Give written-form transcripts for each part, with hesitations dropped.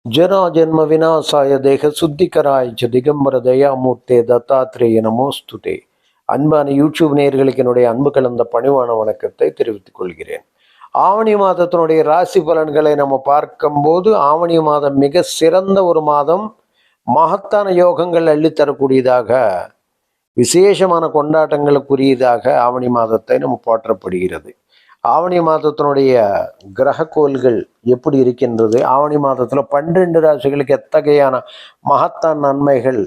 ஜராஜன்ம விநாசாய தேக சுத்திகராய் திகம்பர தயாமூர்த்தே தத்தாத்ரேய நமோஸ்துதே. அன்பான யூடியூப் நேயர்களுக்கு என்னுடைய அன்பு கலந்த பணிவான வணக்கத்தை தெரிவித்துக் கொள்கிறேன். ஆவணி மாதத்தினுடைய ராசி பலன்களை நம்ம பார்க்கும்போது ஆவணி மாதம் மிக சிறந்த ஒரு மாதம், மகத்தான யோகங்கள் அள்ளித்தரக்கூடியதாக, விசேஷமான கொண்டாட்டங்களுக்குரியதாக ஆவணி மாதத்தை நம்ம போற்றப்படுகிறது. ஆவணி மாதத்தினுடைய கிரக கோள்கள் எப்படி இருக்கின்றது, ஆவணி மாதத்தில் 12 ராசிகளுக்கு எத்தகையான மகத்தான் நன்மைகள்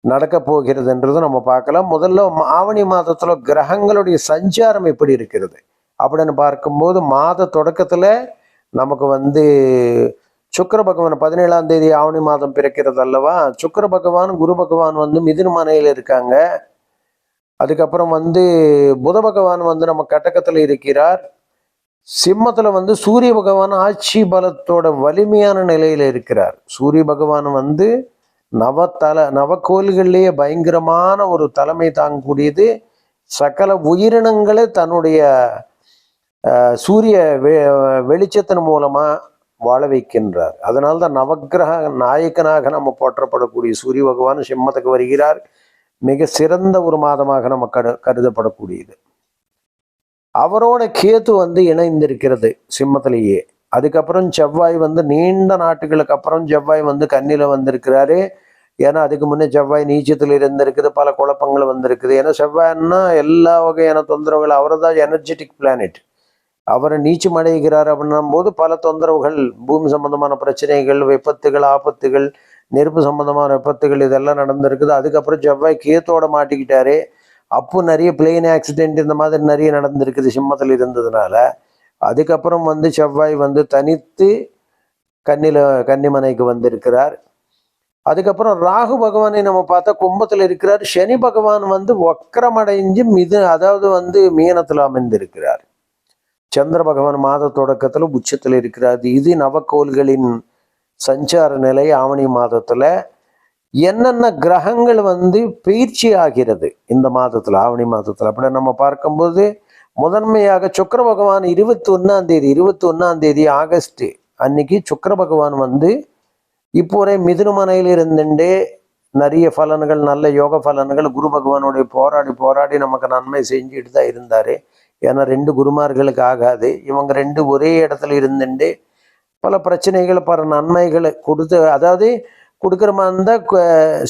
நடக்க போகிறது என்றது நம்ம பார்க்கலாம். முதல்ல ஆவணி மாதத்தில் கிரகங்களுடைய சஞ்சாரம் எப்படி இருக்கிறது அப்படின்னு பார்க்கும்போது, மாத தொடக்கத்தில் நமக்கு சுக்கிர பகவான் 17ஆம் தேதி ஆவணி மாதம் பிறக்கிறது அல்லவா. சுக்கிர பகவான் குரு பகவான் மிதுன மனையில் இருக்காங்க. அதுக்கப்புறம் புத பகவான் நம்ம கடகத்தில் இருக்கிறார். சிம்மத்துல சூரிய பகவான் ஆட்சி பலத்தோட வலிமையான நிலையில இருக்கிறார். சூரிய பகவான் நவக்கோள்கள்லேயே பயங்கரமான ஒரு தலைமை தாங்கக்கூடியது. சகல உயிரினங்களை தன்னுடைய சூரிய வெளிச்சத்தின் மூலமா வாழ வைக்கின்றார். அதனால்தான் நவக்கிரக நாயக்கனாக நம்ம போற்றப்படக்கூடிய சூரிய பகவான் சிம்மத்துக்கு வருகிறார். மிக சிறந்த ஒரு மாதமாக நம்ம கருதப்படக்கூடியது. அவரோட கேத்து இணைந்திருக்கிறது சிம்மத்திலேயே. அதுக்கப்புறம் செவ்வாய் நீண்ட நாட்டுகளுக்கு அப்புறம் செவ்வாய் கன்னியில வந்திருக்கிறாரு. ஏன்னா அதுக்கு முன்னே செவ்வாய் நீச்சத்தில் இருந்திருக்குது, பல குழப்பங்கள் வந்திருக்குது. ஏன்னா செவ்வாய்னா எல்லா வகையான தொந்தரவுகள், அவர் தான் எனர்ஜெட்டிக் பிளானட். அவரை நீச்சம் அடைகிறார் அப்படின்னும் போது பல தொந்தரவுகள், பூமி சம்பந்தமான பிரச்சனைகள், விபத்துகள், ஆபத்துகள், நெருப்பு சம்பந்தமான விபத்துகள் இதெல்லாம் நடந்திருக்குது. அதுக்கப்புறம் செவ்வாய் கேத்தோட மாட்டிக்கிட்டாரு. அப்போ நிறைய பிளெயின் ஆக்சிடென்ட் இந்த மாதிரி நிறைய நடந்திருக்குது சிம்மத்தில் இருந்ததுனால. அதுக்கப்புறம் செவ்வாய் தனித்து கன்னிமனைக்கு வந்திருக்கிறார். அதுக்கப்புறம் ராகு பகவானை நம்ம பார்த்தா கும்பத்தில் இருக்கிறார். சனி பகவான் வக்கரமடைஞ்சு அதாவது மீனத்தில் அமைந்திருக்கிறார். சந்திர பகவான் மாத தொடக்கத்தில் உச்சத்தில் இருக்கிறார். இது நவக்கோள்களின் சஞ்சார நிலை. ஆவணி மாதத்துல என்னென்ன கிரகங்கள் பயிற்சி ஆகிறது இந்த மாதத்துல, ஆவணி மாதத்துல அப்படி நம்ம பார்க்கும்போது, முதன்மையாக சுக்கிர பகவான் 21ஆம் தேதி ஆகஸ்ட் அன்னைக்கு சுக்கிர பகவான் இப்போ ஒரே மிதுனமனையில் இருந்துட்டே நிறைய பலன்கள், நல்ல யோக பலன்கள், குரு பகவானுடைய போராடி நமக்கு நன்மை செஞ்சுட்டு தான் இருந்தாரு. ஏன்னா 2 குருமார்களுக்கு ஆகாது. இவங்க 2 ஒரே இடத்துல இருந்துட்டு பல பிரச்சனைகள், பல நன்மைகளை கொடுத்து, அதாவது கொடுக்குற மாதிரி இருந்தால்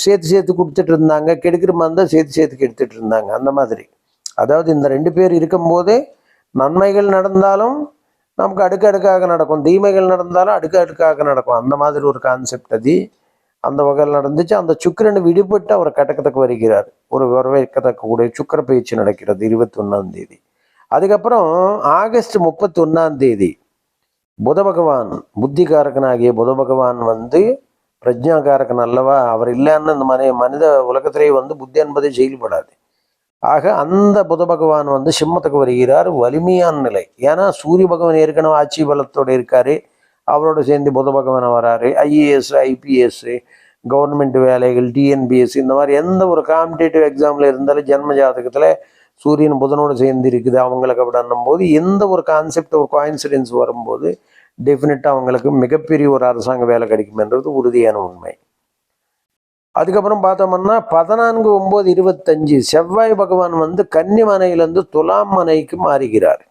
சேர்த்து கொடுத்துட்டு இருந்தாங்க, கெடுக்கிற மாதிரி இருந்தால் சேர்த்து கெடுத்துட்டு இருந்தாங்க. அந்த மாதிரி, அதாவது இந்த 2 பேர் இருக்கும்போது நன்மைகள் நடந்தாலும் நமக்கு அடுக்கடுக்காக நடக்கும், தீமைகள் நடந்தாலும் அடுக்கடுக்காக நடக்கும். அந்த மாதிரி ஒரு கான்செப்ட் அது அந்த வகையில் நடந்துச்சு. அந்த சுக்கிரன் விடுபட்டு அவர் கடகத்துக்கு வருகிறார். ஒரு வரவேற்கத்தக்கக்கூடிய சுக்கிர பயிற்சி நடக்கிறது 21ஆம் தேதி. அதுக்கப்புறம் ஆகஸ்ட் 31ஆம் தேதி புத பகவான், புத்திகாரகனாகிய புத பகவான் பிரஜாகாரகன் அல்லவா. அவர் இல்லைன்னு இந்த மனித உலகத்திலேயே புத்தி என்பதை செயல்படாது. ஆக அந்த புத பகவான் சிம்மத்துக்கு வருகிறார். வலிமையான நிலை. ஏன்னா சூரிய பகவான் ஏற்கனவே ஆட்சி பலத்தோடு இருக்காரு. அவரோட சேர்ந்து புத பகவான் வராரு. ஐஏஎஸ், ஐபிஎஸ், கவர்மெண்ட் வேலைகள், டிஎன்பிஎஸ், இந்த மாதிரி எந்த ஒரு காம்படேட்டிவ் எக்ஸாம்ல இருந்தாலும் ஜென்ம ஜாதகத்துல சூரியன் புதனோடு சேர்ந்து இருக்குது அவங்களுக்கு. அப்படின்னும் போது எந்த ஒரு கான்செப்ட், ஒரு கோயின்சிடென்ஸ் வரும்போது டெஃபினட்டாக அவங்களுக்கு மிகப்பெரிய ஒரு அரசாங்க வேலை கிடைக்கும்ன்றது உறுதியான உண்மை. அதுக்கப்புறம் பார்த்தோம்னா 14/9/25 செவ்வாய் பகவான் கன்னிமனையிலிருந்து துலாம் மனைக்கு மாறுகிறார்.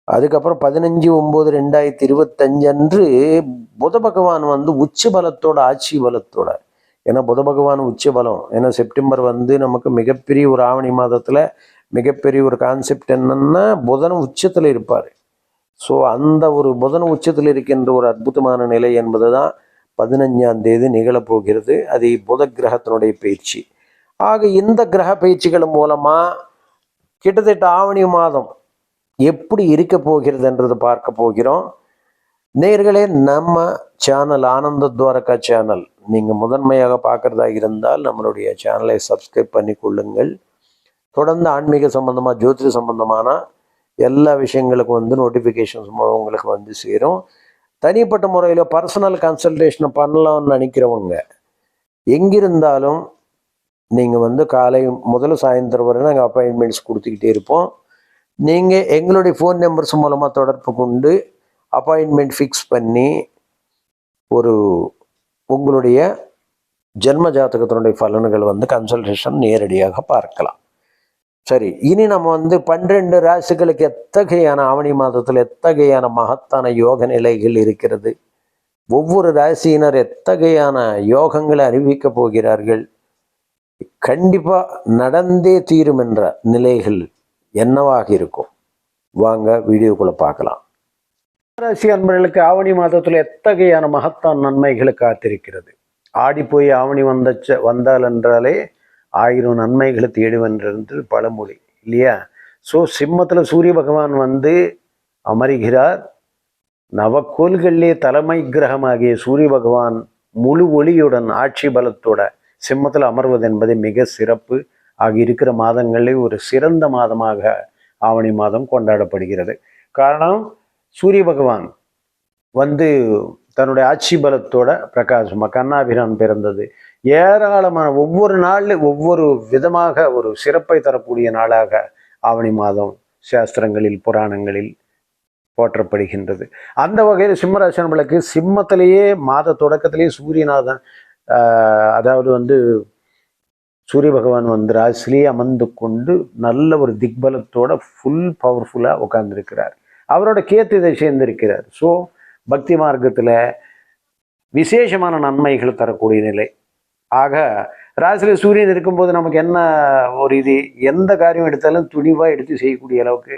அதுக்கப்புறம் 15/9/2025 அன்று புத பகவான் உச்ச பலத்தோட, ஆட்சி பலத்தோட, ஏன்னா புத பகவான் உச்ச பலம். ஏன்னா செப்டம்பர் நமக்கு மிகப்பெரிய ஒரு ஆவணி மாதத்துல மிகப்பெரிய ஒரு கான்செப்ட் என்னன்னா புதன் உச்சத்தில் இருப்பார். ஸோ அந்த ஒரு புதன் உச்சத்தில் இருக்கின்ற ஒரு அற்புதமான நிலை என்பது தான் 15ஆம் தேதி நிகழப்போகிறது. அது புத கிரகத்தினுடைய பயிற்சி. ஆக இந்த கிரக பயிற்சிகள் மூலமா கிட்டத்தட்ட ஆவணி மாதம் எப்படி இருக்க போகிறதுன்றது பார்க்க போகிறோம். நேயர்களே, நம்ம சேனல் ஆனந்த துவாரகா சேனல் நீங்கள் முதன்மையாக பார்க்குறதா இருந்தால் நம்மளுடைய சேனலை சப்ஸ்கிரைப் பண்ணி கொள்ளுங்கள். தொடர்ந்து ஆன்மீக சம்பந்தமாக, ஜோதிட சம்பந்தமான எல்லா விஷயங்களுக்கும் நோட்டிஃபிகேஷன்ஸ் உங்களுக்கு சேரும். தனிப்பட்ட முறையில் பர்சனல் கன்சல்டேஷன் பண்ணலாம்னு நினைக்கிறவங்க எங்கிருந்தாலும் நீங்கள் காலை முதல்ல சாயந்தரம் வரை நாங்கள் அப்பாயின்மெண்ட்ஸ் கொடுத்துக்கிட்டே இருப்போம். நீங்கள் எங்களுடைய ஃபோன் நம்பர்ஸ் மூலமாக தொடர்பு கொண்டு அப்பாயின்மெண்ட் ஃபிக்ஸ் பண்ணி ஒரு உங்களுடைய ஜென்ம ஜாதகத்தினுடைய பலன்கள் கன்சல்டேஷன் நேரடியாக பார்க்கலாம். சரி, இனி நம்ம 12 ராசிகளுக்கு எத்தகையான ஆவணி மாதத்தில் எத்தகையான மகத்தான யோக நிலைகள் இருக்கிறது, ஒவ்வொரு ராசியினர் எத்தகையான யோகங்களை அறிவிக்க போகிறார்கள், கண்டிப்பா நடந்தே தீரும் என்ற நிலைகள் என்னவாக இருக்கும், வாங்க வீடியோக்குள்ள பார்க்கலாம். ராசி அன்பர்களுக்கு ஆவணி மாதத்தில் எத்தகையான மகத்தான் நன்மைகளை காத்திருக்கிறது. ஆடி போய் ஆவணி வந்தால் என்றாலே 1000 நன்மைகளை தேடுவென்று பழமொழி இல்லையா? ஸோ சிம்மத்தில் சூரிய பகவான் அமருகிறார். நவக்கோள்களிலே தலைமை கிரகமாகிய சூரிய பகவான் முழு ஒளியுடன் ஆட்சி பலத்தோட சிம்மத்தில் அமர்வது என்பது மிக சிறப்பு. இருக்கிற மாதங்களில் ஒரு சிறந்த மாதமாக ஆவணி மாதம் கொண்டாடப்படுகிறது. காரணம், சூரிய பகவான் தன்னுடைய ஆட்சி பலத்தோட பிரகாசமாக கண்ணாபிரான் பிறந்தது. ஏராளமான ஒவ்வொரு நாளில் ஒவ்வொரு விதமாக ஒரு சிறப்பை தரக்கூடிய நாளாக ஆவணி மாதம் சாஸ்திரங்களில் புராணங்களில் போற்றப்படுகின்றது. அந்த வகையில் சிம்மராசி நண்பர்களுக்கு சிம்மத்திலேயே மாத தொடக்கத்திலேயே சூரியநாதன் அதாவது சூரிய பகவான் ராசிலேயே அமர்ந்து கொண்டு நல்ல ஒரு திக்பலத்தோட ஃபுல் பவர்ஃபுல்லாக உட்கார்ந்துருக்கிறார். அவரோட கேத்து இதை சேர்ந்திருக்கிறார். ஸோ பக்தி மார்க்கத்தில் விசேஷமான நன்மைகள் தரக்கூடிய நிலை. ஆக ராசியில் சூரியன் இருக்கும்போது நமக்கு என்ன ஒரு எந்த காரியம் எடுத்தாலும் துணிவாக எடுத்து செய்யக்கூடிய அளவுக்கு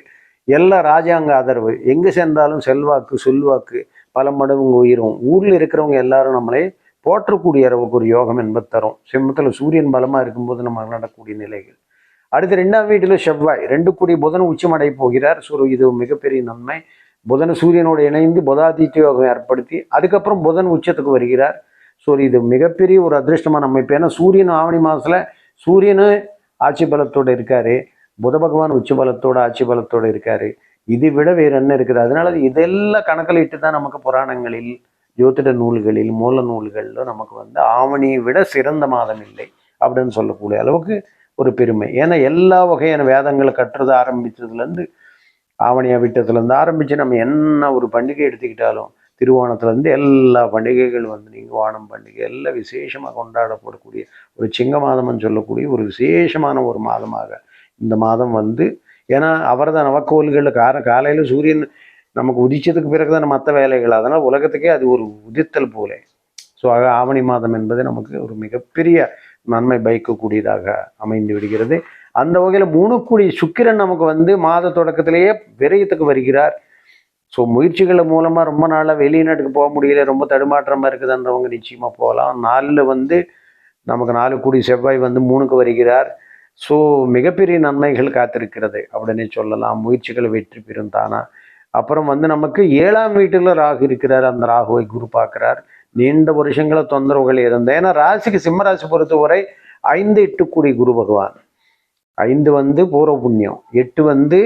எல்லா ராஜாங்க ஆதரவு, எங்கே சென்றாலும் செல்வாக்கு சொல்வாக்கு பல மடங்கு உயிரும், ஊரில் இருக்கிறவங்க எல்லாரும் நம்மளை போற்றக்கூடிய அளவுக்கு ஒரு யோகம் என்பது தரும். சிம்மத்தில் சூரியன் பலமாக இருக்கும்போது நம்ம நடக்கக்கூடிய நிலைகள். அடுத்து 2ஆம் வீட்டில் செவ்வாய் 2 கூடிய புதன் உச்சமடை போகிறார். ஸோ இது மிகப்பெரிய நன்மை. புதன் சூரியனோடு இணைந்து புதாதித்ய யோகம் ஏற்படுத்தி அதுக்கப்புறம் புதன் உச்சத்துக்கு வருகிறார். ஸோ இது மிகப்பெரிய ஒரு அதிர்ஷ்டமான அமைப்பு. ஏன்னா சூரியன் ஆவணி மாதத்தில் சூரியனு ஆட்சி பலத்தோடு இருக்காரு, புத பகவான் உச்ச பலத்தோடு ஆட்சி பலத்தோடு இருக்காரு. இது விட வேறு என்ன இருக்குது? அதனால இதெல்லாம் கணக்கில் இட்டு தான் நமக்கு புராணங்களில் ஜோதிட நூல்களில் மூல நூல்களில் நமக்கு ஆவணியை விட சிறந்த மாதம் இல்லை அப்படின்னு சொல்லக்கூடிய அளவுக்கு ஒரு பெருமை. ஏன்னா எல்லா வகையான வேதங்களை கட்டுறது ஆரம்பித்ததுலேருந்து ஆவணியா விட்டத்துலேருந்து ஆரம்பித்து நம்ம என்ன ஒரு பண்டிகை எடுத்துக்கிட்டாலும் திருவோணத்துலேருந்து எல்லா பண்டிகைகள் நீங்கள் வானம் பண்டிகை எல்லாம் விசேஷமாக கொண்டாடப்படக்கூடிய ஒரு சிங்க மாதம்னு சொல்லக்கூடிய ஒரு விசேஷமான ஒரு மாதமாக இந்த மாதம் ஏன்னா அவர் தான் நவக்கோள்களில் காலையில் சூரியன் நமக்கு உதிச்சதுக்கு பிறகு தான் மற்ற வேலைகள், அதனால் உலகத்துக்கே அது ஒரு உதித்தல் போல. ஸோ ஆவணி மாதம் என்பது நமக்கு ஒரு மிகப்பெரிய நன்மை பயக்கக்கூடியதாக அமைந்து விடுகிறது. அந்த வகையில் 3 கூடி சுக்கிரன் நமக்கு மாத தொடக்கத்திலேயே விரயத்துக்கு வருகிறார். ஸோ முயற்சிகள் மூலமாக ரொம்ப நாளாக வெளிநாட்டுக்கு போக முடியல, ரொம்ப தடுமாற்றமாக இருக்குதுன்றவங்க நிச்சயமாக போகலாம். 4 நமக்கு 4 கூடி செவ்வாய் 3க்கு வருகிறார். ஸோ மிகப்பெரிய நன்மைகள் காத்திருக்கிறது அப்படின்னு சொல்லலாம். முயற்சிகளை வெற்றி பெறும் தானா. அப்புறம் நமக்கு 7ஆம் வீட்டில் ராகு இருக்கிறார். அந்த ராகுவை குரு பார்க்கிறார். நீண்ட வருஷங்கள தொந்தரவுகள் இருந்தது. ஏன்னா ராசிக்கு சிம்ம ராசி பொறுத்தவரை 5 8 கூடி குரு பகவான். 5 பூர்வ புண்ணியம், 8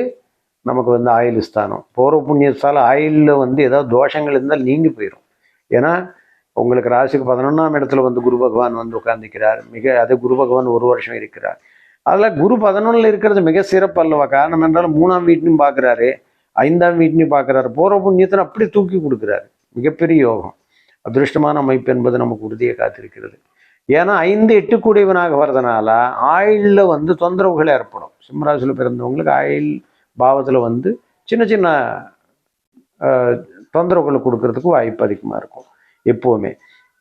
நமக்கு ஆயுள் ஸ்தானம். பூர்வ புண்ணியத்தால் ஆயுளில் ஏதாவது தோஷங்கள் இருந்தால் நீங்கி போயிடும். ஏன்னா உங்களுக்கு ராசிக்கு 11ஆம் இடத்துல குரு பகவான் உட்கார்ந்துக்கிறார். அது குரு பகவான் 1 வருஷம் இருக்கிறார். அதில் குரு 11ல் இருக்கிறது மிக சிறப்பு அல்லவா? காரணம் என்றாலும் 3ஆம் வீட்லையும் பார்க்குறாரு, 5ஆம் வீட்லையும் பார்க்குறாரு. பூர்வ புண்ணியத்தை அப்படி தூக்கி கொடுக்குறாரு. மிகப்பெரிய யோகம், அதிருஷ்டமான அமைப்பு என்பது நமக்கு உறுதியை காத்திருக்கிறது. ஏன்னா 5 8 கூடியவனாக வர்றதுனால ஆயுளில் தொந்தரவுகள் ஏற்படும். சிம்மராசியில் பிறந்தவங்களுக்கு ஆயுள் பாவத்தில் சின்ன சின்ன தொந்தரவுகளை கொடுக்கறதுக்கு வாய்ப்பு அதிகமாக இருக்கும் எப்போவுமே.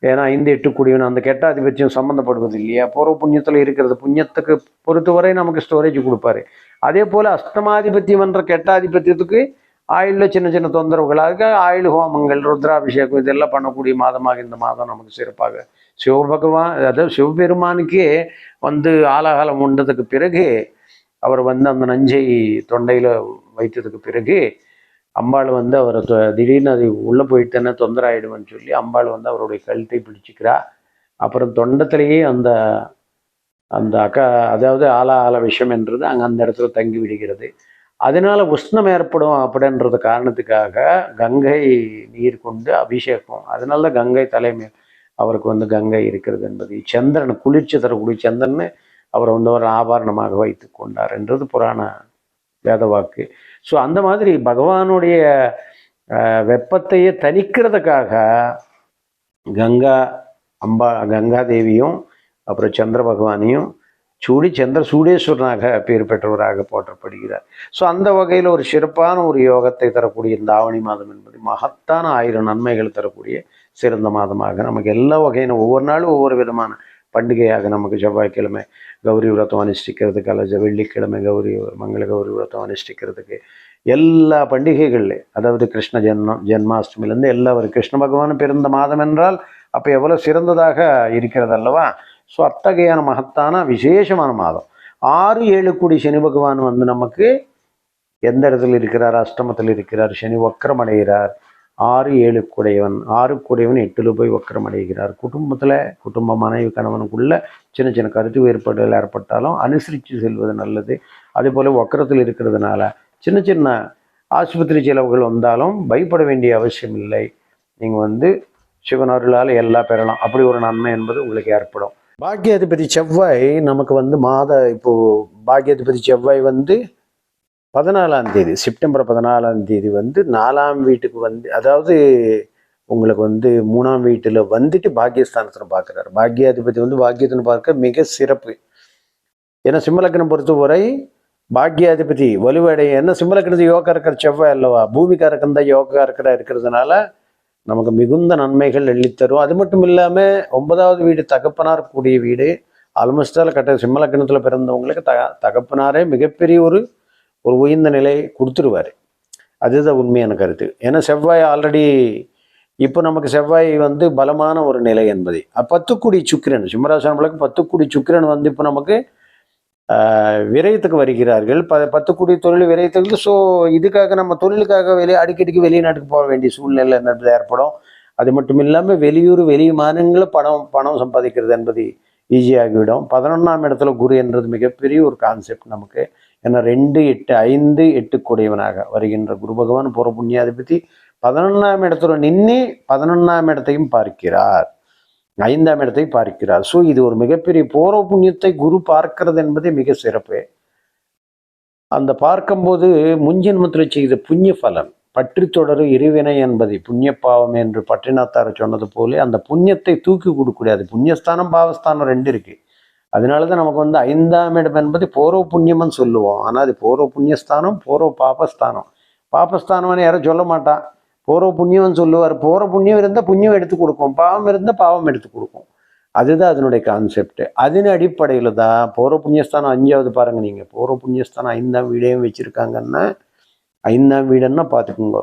ஏன்னா 5 8 கூடியவன் அந்த கெட்டாதிபத்தியம் சம்மந்தப்படுவது இல்லையா? பூர்வ புண்ணியத்தில் இருக்கிறது. புண்ணியத்துக்கு பொறுத்தவரை நமக்கு ஸ்டோரேஜ் கொடுப்பாரு. அதே போல் அஷ்டமாதிபத்தியம் என்ற கெட்டாதிபத்தியத்துக்கு ஆயுளில் சின்ன சின்ன தொந்தரவுகளாக ஆயுள் ஹோமங்கள், ருத்ராபிஷேகம் இதெல்லாம் பண்ணக்கூடிய மாதமாக இந்த மாதம் நமக்கு சிறப்பாக சிவபகவான், அதாவது சிவபெருமானுக்கே ஆலாகாலம் உண்டதுக்கு பிறகு அவர் அந்த நஞ்சை தொண்டையில் வைத்ததுக்கு பிறகு அம்பாள் அவரை திடீர்னு அது உள்ளே போயிட்டேன்னா தொந்தர ஆகிடுவேன்னு சொல்லி அம்பாள் அவருடைய கழுத்தை பிடிச்சிக்கிறா. அப்புறம் தொண்டத்திலேயே அந்த அதாவது ஆல விஷம் என்றது அந்த இடத்துல தங்கி விடுகிறது. அதனால உஷ்ணம் ஏற்படும் அப்படின்றது காரணத்துக்காக கங்கை நீர் கொண்டு அபிஷேகம். அதனால தான் கங்கை தலைமை அவருக்கு கங்கை இருக்கிறது என்பது. சந்திரன் குளிர்ச்சி தரக்கூடிய சந்திரன் அவரை ஒரு ஆபரணமாக வைத்து கொண்டார் என்றது புராண வேத வாக்கு. ஸோ அந்த மாதிரி பகவானுடைய வெப்பத்தையே தணிக்கிறதுக்காக கங்கா தேவியும் அப்புறம் சந்திர பகவானையும் சந்திர சூடேஸ்வரனாக பேர் பெற்றவராக போற்றப்படுகிறார். ஸோ அந்த வகையில் ஒரு சிறப்பான ஒரு யோகத்தை தரக்கூடிய இந்த ஆவணி மாதம் என்பது மகத்தான 1000 நன்மைகள் தரக்கூடிய சிறந்த மாதமாக நமக்கு எல்லா வகையான ஒவ்வொரு நாளும் ஒவ்வொரு விதமான பண்டிகையாக நமக்கு செவ்வாய்க்கிழமை கௌரி விரதம் அனுஷ்டிக்கிறதுக்கு, அல்லது வெள்ளிக்கிழமை மங்கள கௌரி விரதம் அனுஷ்டிக்கிறதுக்கு, எல்லா பண்டிகைகள், அதாவது கிருஷ்ண ஜென்மாஷ்டமிலேருந்து எல்லா கிருஷ்ண பகவான் பிறந்த மாதம் என்றால் அப்போ எவ்வளோ சிறந்ததாக இருக்கிறது அல்லவா? ஸோ அத்தகையான மகத்தான விசேஷமான மாதம். 6-7 கோடி சனி பகவான் வந்து நமக்கு எந்த இடத்துல இருக்கிறார்? அஷ்டமத்தில் இருக்கிறார். சனி வக்கரம் அடைகிறார். 6-7 கூடையவன் 6 கூடையவன் 8ல் போய் வக்கரம் அடைகிறார். குடும்ப மனைவி கணவனுக்குள்ள சின்ன சின்ன கருத்து வேறுபாடுகள் ஏற்பட்டாலும் அனுசரித்து செல்வது நல்லது. அதே போல் வக்கரத்தில் இருக்கிறதுனால சின்ன சின்ன ஆஸ்பத்திரி செலவுகள் வந்தாலும் பயப்பட வேண்டிய அவசியம் இல்லை. நீங்கள் வந்து சிவனருளால் எல்லாம் பெறலாம். அப்படி ஒரு நன்மை என்பது உங்களுக்கு ஏற்படும். பாக்யாதிபதி செவ்வாய் நமக்கு வந்து பாக்யாதிபதி செவ்வாய் வந்து 14ஆம் தேதி, செப்டம்பர் 14ஆம் தேதி வந்து 4ஆம் வீட்டுக்கு வந்து, அதாவது உங்களுக்கு வந்து 3ஆம் வீட்டில் வந்துட்டு பாக்கியஸ்தானத்தில் பார்க்குறாரு. பாக்யாதிபதி வந்து பாக்கியத்தின்னு பார்க்க மிக சிறப்பு. ஏன்னா சிம்மலக்கணம் பொறுத்தவரை பாக்யாதிபதி வலுவடைய, என்ன சிம்மலக்கணத்து யோகா இருக்கிற செவ்வாய் அல்லவா, பூமிக்காரக்கன் தான் யோகா இருக்கிறதுனால நமக்கு மிகுந்த நன்மைகள் எள்ளித்தரும். அது மட்டும் இல்லாமல் 9வது வீடு தகப்பனார் கூடிய வீடு. ஆல்மோஸ்டால் சிம்மலக்கணத்தில் பிறந்தவங்களுக்கு தகப்பனாரே மிகப்பெரிய ஒரு உயர்ந்த நிலை கொடுத்துருவார். அதுதான் உண்மையான கருத்து. ஏன்னா செவ்வாய் ஆல்ரெடி இப்போ நமக்கு செவ்வாய் வந்து பலமான ஒரு நிலை என்பது 10 கோடி சுக்கிரன், சிம்மராசனங்களுக்கு 10 கோடி சுக்கிரன் வந்து இப்போ நமக்கு விரயத்துக்கு வருகிறார்கள். 10 கோடி தொழில் விரயத்துக்கு. ஸோ இதுக்காக நம்ம தொழிலுக்காக அடிக்கடிக்கு வெளிநாட்டுக்கு போக வேண்டிய சூழ்நிலை ஏற்படும். அது மட்டும் இல்லாமல் வெளி மாநிலங்களில் பணம் சம்பாதிக்கிறது என்பது ஈஸியாகிவிடும். 11ஆம் இடத்துல குரு என்றது மிகப்பெரிய ஒரு கான்செப்ட் நமக்கு. ஏன்னா 2, 8, 5, 8 கூடியவனாக வருகின்ற குரு பகவான் பூர்வ புண்ணியாதிபதி 11ஆம் இடத்துல நின்று 11ஆம் இடத்தையும் பார்க்கிறார், 5ஆம் இடத்தை பார்க்கிறார். ஸோ இது ஒரு மிகப்பெரிய பூர்வ புண்ணியத்தை குரு பார்க்கிறது என்பதே மிக சிறப்பு. அந்த பார்க்கும்போது முன்ஜென்மத்தில் செய்த புண்ணிய பலன் பற்றி தொடரும் இருவினை என்பது புண்ணிய பாவம் என்று பற்றினாத்தார் சொன்னது போல அந்த புண்ணியத்தை தூக்கி கொடுக்கூடாது. புண்ணியஸ்தானம் பாவஸ்தானம் 2 இருக்கு. அதனால தான் நமக்கு வந்து 5ஆம் இடம் என்பது பூர்வ புண்ணியம்னு சொல்லுவோம். ஆனால் அது பூர்வ புண்ணியஸ்தானம், பூர்வ பாபஸ்தானம். பாபஸ்தானம்னு யாரும் சொல்ல மாட்டான், பூர்வ புண்ணியம்னு சொல்லுவார். பூர்வ புண்ணியம் இருந்தால் புண்ணியம் எடுத்து கொடுக்கும், பாவம் இருந்தால் பாவம் எடுத்து கொடுக்கும். அதுதான் அதனுடைய கான்செப்ட். அதன் அடிப்படையில் தான் பூர்வ புண்ணியஸ்தானம் 5வது பாருங்க. நீங்கள் பூர்வ புண்ணியஸ்தானம் 5ஆம் வீடையும் வச்சுருக்காங்கன்னா 5ஆம் வீடுன்னா பார்த்துக்குங்க.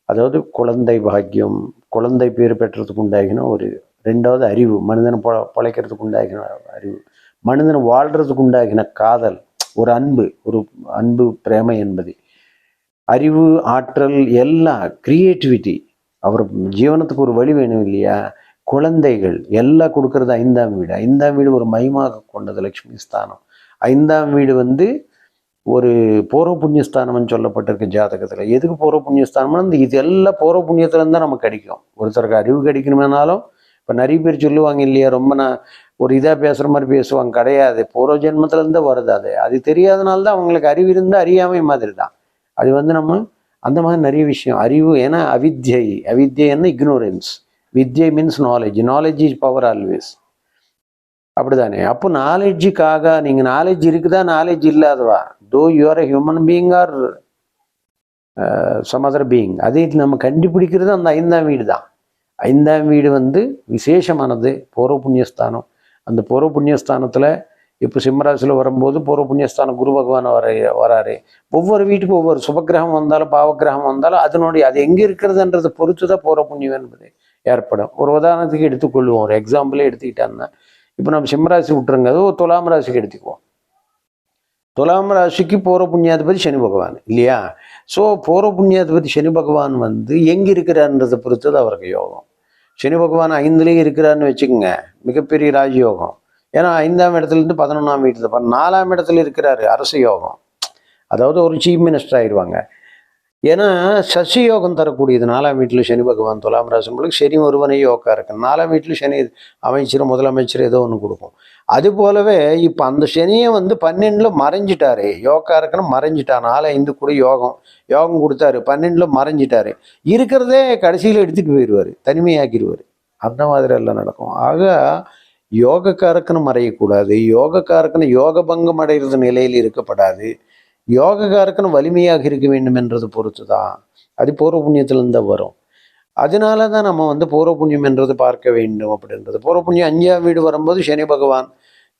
அதாவது குழந்தை பாக்கியம், குழந்தை பேர் பெற்றதுக்கு உண்டாகின ஒரு 2வது அறிவு, மனிதனை பிழைக்கிறதுக்கு உண்டாகின அறிவு, மனிதன் வாழ்கிறதுக்கு உண்டாகின காதல், ஒரு அன்பு பிரேமை என்பது, அறிவு, ஆற்றல், எல்லாம் கிரியேட்டிவிட்டி, அவர் ஜீவனத்துக்கு ஒரு வழி வேணும் இல்லையா, குழந்தைகள் எல்லாம் கொடுக்கறது 5ஆம் வீடு. 5ஆம் வீடு ஒரு மையமாக கொண்டது லட்சுமி ஸ்தானம். 5ஆம் வீடு வந்து ஒரு பூர்வ புண்ணியஸ்தானம்னு சொல்லப்பட்டிருக்கு ஜாதகத்தில். எதுக்கு பூர்வ புண்ணியஸ்தானம்னா இது எல்லாம் பூர்வ புண்ணியத்துலேருந்து தான் நமக்கு கிடைக்கும். ஒருத்தருக்கு அறிவு கிடைக்கணும்னாலும் இப்போ நிறைய பேர் சொல்லுவாங்க இல்லையா, ரொம்ப ஒரு இதாக பேசுகிற மாதிரி பேசுவாங்க. கிடையாது, பூர்வ ஜென்மத்திலேருந்து வருது. அது தெரியாதனால தான் அவங்களுக்கு அறிவு இருந்தால் அறியாமை மாதிரி தான். அது வந்து நம்ம அந்த மாதிரி நிறைய விஷயம் அறிவு. ஏன்னா அவித்யை என்ன இக்னோரன்ஸ், வித்யை means knowledge is power always. அப்படிதானே? அப்போ நாலேஜுக்காக நீங்கள் நாலேஜ் இருக்குதா நாலேஜ் இல்லாதவா, though you are a human being or some other being, அதை நம்ம கண்டுபிடிக்கிறது அந்த 5ஆம் வீடு தான். 5ஆம் வீடு வந்து விசேஷமானது, பூர்வ புண்ணியஸ்தானம். அந்த பூர்வ புண்ணியஸ்தானத்தில் இப்போ சிம்மராசியில் வரும்போது பூர்வ புண்ணியஸ்தானம் குரு பகவான் வராரு. ஒவ்வொரு வீட்டுக்கும் ஒவ்வொரு சுபகிரகம் வந்தாலும் பாவகிரகம் வந்தாலும் அது எங்கே இருக்கிறதுன்றதை பொறுத்து தான் பூர்வ புண்ணியம் என்பது ஏற்படும். ஒரு உதாரணத்துக்கு எடுத்துக்கொள்வோம், ஒரு எக்ஸாம்பிளே எடுத்துக்கிட்டாங்கன்னா, இப்போ நம்ம சிம்மராசி விட்டுருங்க, அது ஒரு துலாம் ராசிக்கு எடுத்துக்குவோம். துலாம் ராசிக்கு பூர்வ புண்ணியாதிபதி சனி பகவான் இல்லையா? ஸோ பூர்வ புண்ணியாதிபதி சனி பகவான் வந்து எங்கே இருக்கிறார்ன்றதை பொறுத்தது அவருக்கு யோகம். சனி பகவான் 5லேயே இருக்கிறாருன்னு வச்சுக்கோங்க, மிகப்பெரிய ராஜயோகம். ஏன்னா 5ஆம் இடத்துலேருந்து 11ஆம் வீட்டு 4ஆம் இடத்துல இருக்கிறாரு, அரசு யோகம். அதாவது ஒரு சீஃப் மினிஸ்டர் ஆயிடுவாங்க. ஏன்னா சசி யோகம் தரக்கூடியது 4ஆம் வீட்டில் சனி பகவான் துலாம் ராசிகளுக்கு சனி ஒருவனே யோகா இருக்கு. 4ஆம் வீட்டில் சனி அமைச்சர் முதலமைச்சர் ஏதோ ஒன்று கொடுக்கும். அது போலவே இப்போ அந்த சனியை வந்து 12ல் மறைஞ்சிட்டாரு. யோகா இருக்குன்னு மறைஞ்சிட்டார். 4-5 கூட யோகம் யோகம் கொடுத்தாரு. 12ல் மறைஞ்சிட்டாரு. இருக்கிறதே கடைசியில் எடுத்துட்டு போயிடுவார், தனிமையாக்கிடுவார். அந்த மாதிரி எல்லாம் நடக்கும். ஆக யோகக்காரக்குன்னு மறையக்கூடாது. யோகக்காரக்குன்னு யோக பங்கம் அடைகிறது நிலையில் இருக்கப்படாது. யோகக்காரக்குன்னு வலிமையாக இருக்க வேண்டும் என்றது பொறுத்து தான். அது பூர்வ புண்ணியத்திலிருந்து தான் வரும். அதனால தான் நம்ம வந்து பூர்வ புண்ணியம் என்றது பார்க்க வேண்டும் அப்படின்றது. பூர்வ புண்ணியம் 5ஆம் வீடு வரும்போது சனி பகவான்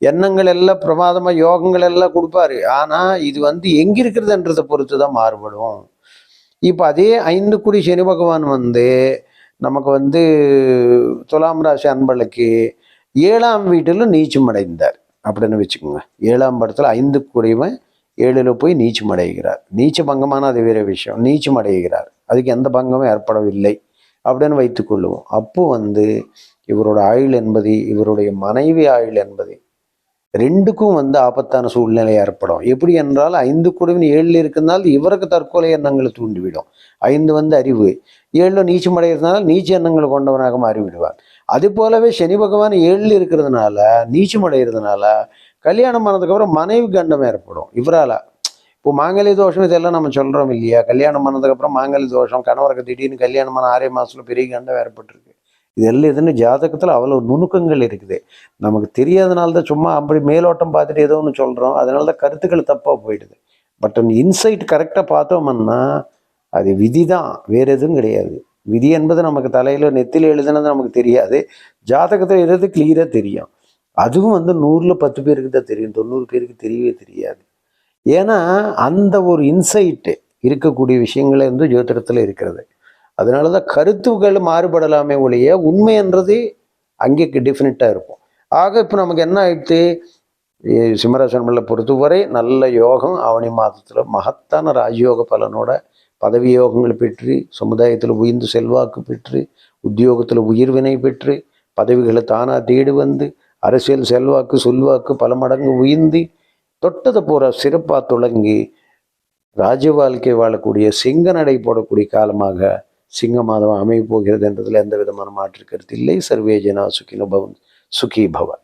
எண்ணங்கள் எல்லாம் பிரமாதமாக யோகங்கள் எல்லாம் கொடுப்பாரு. ஆனால் இது வந்து எங்கே இருக்கிறதுன்றதை பொறுத்து தான் மாறுபடும். இப்போ அதே 5 குடி சனி பகவான் வந்து நமக்கு வந்து துலாம் ராசி அன்பளுக்கு 7ஆம் வீட்டில் நீச்சம் அடைந்தார் அப்படின்னு வச்சுக்கோங்க. 7ஆம் படத்தில் 5 குடிவன் 7ல் போய் நீச்சம் அடைகிறார். நீச்ச பங்கமான அது வேற விஷயம். நீச்சம் அடைகிறார், அதுக்கு எந்த பங்கமும் ஏற்படவில்லை அப்படின்னு வைத்துக்கொள்ளுவோம். அப்போ வந்து இவரோட ஆயுள் என்பது, இவருடைய மனைவி ஆயுள் என்பது 2க்கும் வந்து ஆபத்தான சூழ்நிலை ஏற்படும். எப்படி என்றால் 5 குடிவன் 7ல் இருக்கிறதுனால இவருக்கு தற்கொலை எண்ணங்களை தூண்டிவிடும். 5 வந்து அறிவு, 7ல் நீச்சம் அடைகிறதுனால நீச்ச எண்ணங்களை கொண்டவனாக மாறிவிடுவார். அது போலவே சனி பகவான் 7ல் இருக்கிறதுனால நீச்சம் அடைகிறதுனால கல்யாணம் ஆனதுக்கப்புறம் மனைவி கண்டம் ஏற்படும் இவரால். இப்போ மாங்கல்ய தோஷம் இதெல்லாம் நம்ம சொல்கிறோம் இல்லையா? கல்யாணம் ஆனதுக்கப்புறம் மாங்கல்ய தோஷம், கணவருக்கு திடீர்னு கல்யாணமான 6 மாதத்தில் பெரிய கண்டம் ஏற்பட்டிருக்கு. இதெல்லாம் எதுன்னு ஜாதகத்தில் அவ்வளோ நுணுக்கங்கள் இருக்குது. நமக்கு தெரியாதனால தான் சும்மா அப்படி மேலோட்டம் பார்த்துட்டு ஏதோ ஒன்று சொல்கிறோம். அதனால தான் கருத்துக்கள் தப்பாக போயிடுது. பட் இன்சைட் கரெக்டாக பார்த்தோம்னா அது விதி தான், வேறு எதுவும் கிடையாது. விதி என்பது நமக்கு தலையில் நெத்தியில் எழுதுனது நமக்கு தெரியாது. ஜாதகத்தில் எழுது கிளியராக தெரியும். அதுவும் வந்து 100ல் 10 பேருக்கு தான் தெரியும், 90 பேருக்கு தெரியவே தெரியாது. ஏன்னா அந்த ஒரு இன்சைட்டு இருக்கக்கூடிய விஷயங்களே வந்து ஜோதிடத்தில் இருக்கிறது. அதனால தான் கருத்துக்கள் மாறுபடலாமே ஒழிய உண்மைன்றது அங்கே டெஃபினட்டாக இருக்கும். ஆக இப்போ நமக்கு என்ன ஆயிடுச்சு, சிம்மராசன்மல்ல பொறுத்தவரை நல்ல யோகம் ஆவணி மாதத்தில் மகத்தான ராஜயோக பலனோட பதவி யோகங்கள் பெற்று, சமுதாயத்தில் உயர்ந்து செல்வாக்கு பெற்று, உத்தியோகத்தில் உயிர்வினை பெற்று, பதவிகளை தானாக தேடி வந்து, அரசியல் செல்வாக்கு சொல்வாக்கு பல மடங்கு உயர்ந்து தொட்டதை போகிற சிறப்பாக தொடங்கி ராஜ வாழ்க்கை வாழக்கூடிய சிங்க நடை போடக்கூடிய காலமாக சிங்க மாதம் அமைய போகிறது என்றதில் எந்த விதமான மாற்று கருத்து இல்லை. சர்வே ஜனா சுகினோ பவன், சுகி பவன்.